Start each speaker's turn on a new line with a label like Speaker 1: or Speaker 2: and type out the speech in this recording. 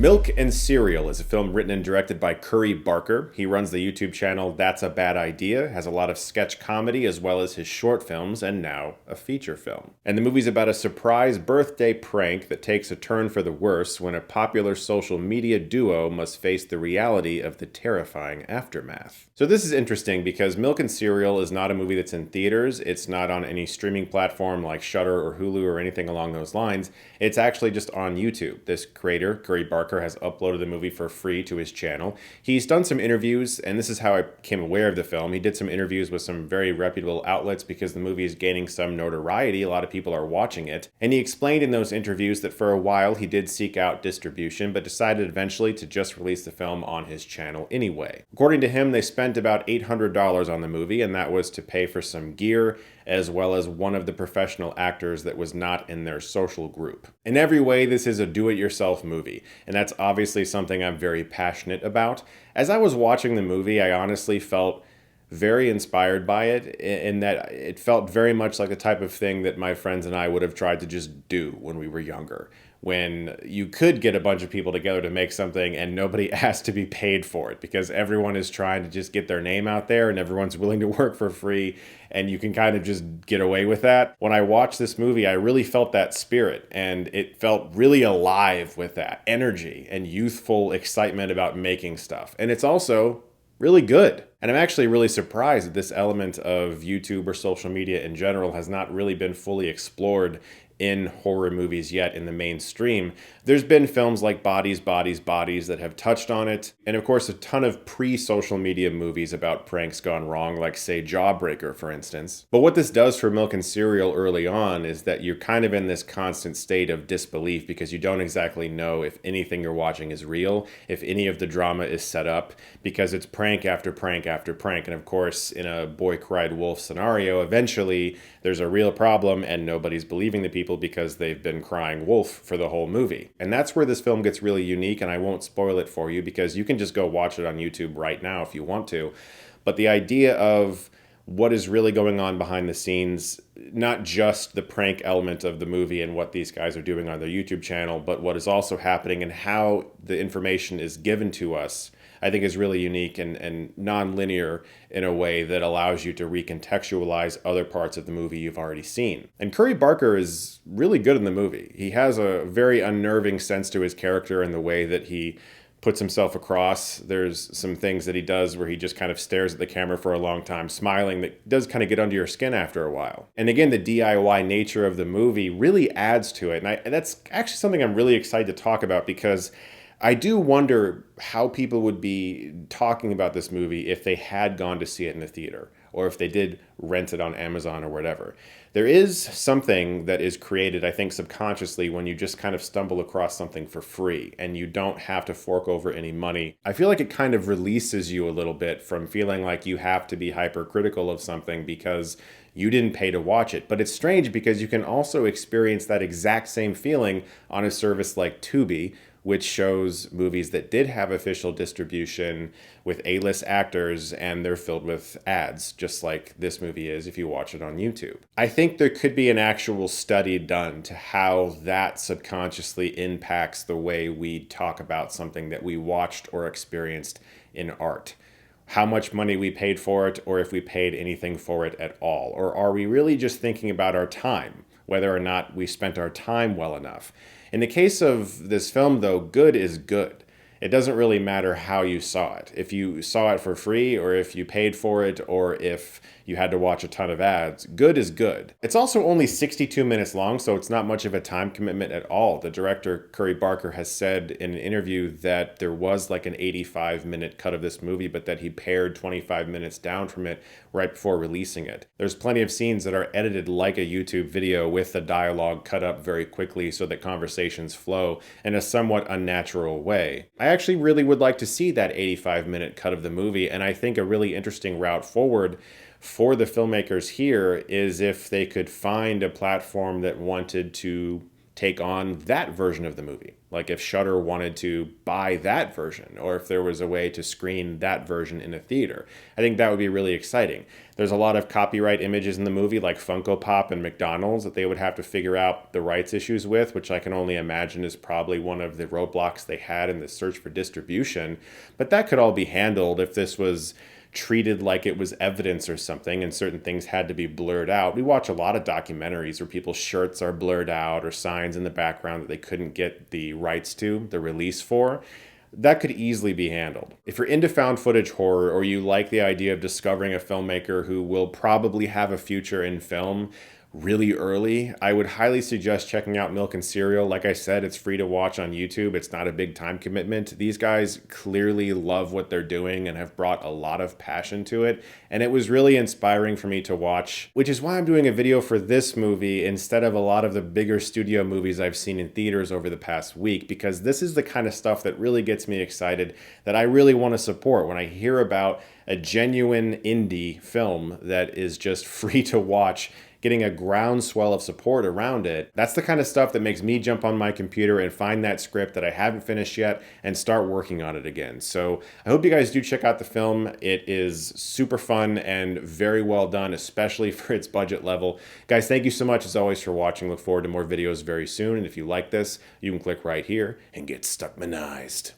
Speaker 1: Milk and Cereal is a film written and directed by Curry Barker. He runs the YouTube channel That's a Bad Idea, has a lot of sketch comedy as well as his short films, and now a feature film. And the movie's about a surprise birthday prank that takes a turn for the worse when a popular social media duo must face the reality of the terrifying aftermath. So this is interesting because Milk and Cereal is not a movie that's in theaters. It's not on any streaming platform like Shudder or Hulu or anything along those lines. It's actually just on YouTube. This creator, Curry Barker, has uploaded the movie for free to his channel. He's done some interviews, and this is how I became aware of the film. He did some interviews with some very reputable outlets because the movie is gaining some notoriety. A lot of people are watching it. And he explained in those interviews that for a while he did seek out distribution, but decided eventually to just release the film on his channel anyway. According to him, they spent about $800 on the movie, and that was to pay for some gear, as well as one of the professional actors that was not in their social group. In every way, this is a do-it-yourself movie, and that's obviously something I'm very passionate about. As I was watching the movie, I honestly felt very inspired by it, in that it felt very much like the type of thing that my friends and I would have tried to just do when we were younger. When you could get a bunch of people together to make something and nobody asked to be paid for it because everyone is trying to just get their name out there and everyone's willing to work for free, and you can kind of just get away with that. When I watched this movie, I really felt that spirit, and it felt really alive with that energy and youthful excitement about making stuff. And it's also really good. And I'm actually really surprised that this element of YouTube or social media in general has not really been fully explored in horror movies yet in the mainstream. There's been films like Bodies, Bodies, Bodies that have touched on it. And of course, a ton of pre-social media movies about pranks gone wrong, like say Jawbreaker, for instance. But what this does for Milk and Cereal early on is that you're kind of in this constant state of disbelief because you don't exactly know if anything you're watching is real, if any of the drama is set up, because it's prank after prank after prank. And of course, in a Boy Cried Wolf scenario, eventually there's a real problem and nobody's believing the people because they've been crying wolf for the whole movie. And that's where this film gets really unique, and I won't spoil it for you because you can just go watch it on YouTube right now if you want to. But the idea of what is really going on behind the scenes, not just the prank element of the movie and what these guys are doing on their YouTube channel, but what is also happening and how the information is given to us, I think is really unique and non-linear in a way that allows you to recontextualize other parts of the movie you've already seen. And Curry Barker is really good in the movie. He has a very unnerving sense to his character in the way that he puts himself across. There's some things that he does where he just kind of stares at the camera for a long time, smiling, that does kind of get under your skin after a while. And again, the DIY nature of the movie really adds to it. And that's actually something I'm really excited to talk about because I do wonder how people would be talking about this movie if they had gone to see it in the theater, or if they did rent it on Amazon or whatever. There is something that is created, I think, subconsciously when you just kind of stumble across something for free and you don't have to fork over any money. I feel like it kind of releases you a little bit from feeling like you have to be hypercritical of something because you didn't pay to watch it. But it's strange because you can also experience that exact same feeling on a service like Tubi, which shows movies that did have official distribution with A-list actors, and they're filled with ads, just like this movie is if you watch it on YouTube. I think there could be an actual study done to how that subconsciously impacts the way we talk about something that we watched or experienced in art. How much money we paid for it, or if we paid anything for it at all. Or are we really just thinking about our time, whether or not we spent our time well enough? In the case of this film, though, good is good. It doesn't really matter how you saw it. If you saw it for free, or if you paid for it, or if you had to watch a ton of ads, good is good. It's also only 62 minutes long, so it's not much of a time commitment at all. The director, Curry Barker, has said in an interview that there was like an 85-minute cut of this movie, but that he pared 25 minutes down from it right before releasing it. There's plenty of scenes that are edited like a YouTube video with the dialogue cut up very quickly so that conversations flow in a somewhat unnatural way. I actually really would like to see that 85-minute cut of the movie, and I think a really interesting route forward for the filmmakers here is if they could find a platform that wanted to take on that version of the movie. Like if Shudder wanted to buy that version, or if there was a way to screen that version in a theater. I think that would be really exciting. There's a lot of copyright images in the movie, like Funko Pop and McDonald's, that they would have to figure out the rights issues with, which I can only imagine is probably one of the roadblocks they had in the search for distribution. But that could all be handled if this was treated like it was evidence or something and certain things had to be blurred out. We watch a lot of documentaries where people's shirts are blurred out or signs in the background that they couldn't get the rights to, the release for. That could easily be handled. If you're into found footage horror, or you like the idea of discovering a filmmaker who will probably have a future in film really early, I would highly suggest checking out Milk and Cereal. Like I said, it's free to watch on YouTube. It's not a big time commitment. These guys clearly love what they're doing and have brought a lot of passion to it. And it was really inspiring for me to watch, which is why I'm doing a video for this movie instead of a lot of the bigger studio movies I've seen in theaters over the past week, because this is the kind of stuff that really gets me excited, that I really want to support when I hear about a genuine indie film that is just free to watch, getting a groundswell of support around it. That's the kind of stuff that makes me jump on my computer and find that script that I haven't finished yet and start working on it again. So I hope you guys do check out the film. It is super fun and very well done, especially for its budget level. Guys, thank you so much as always for watching. Look forward to more videos very soon. And if you like this, you can click right here and get Stuckmanized.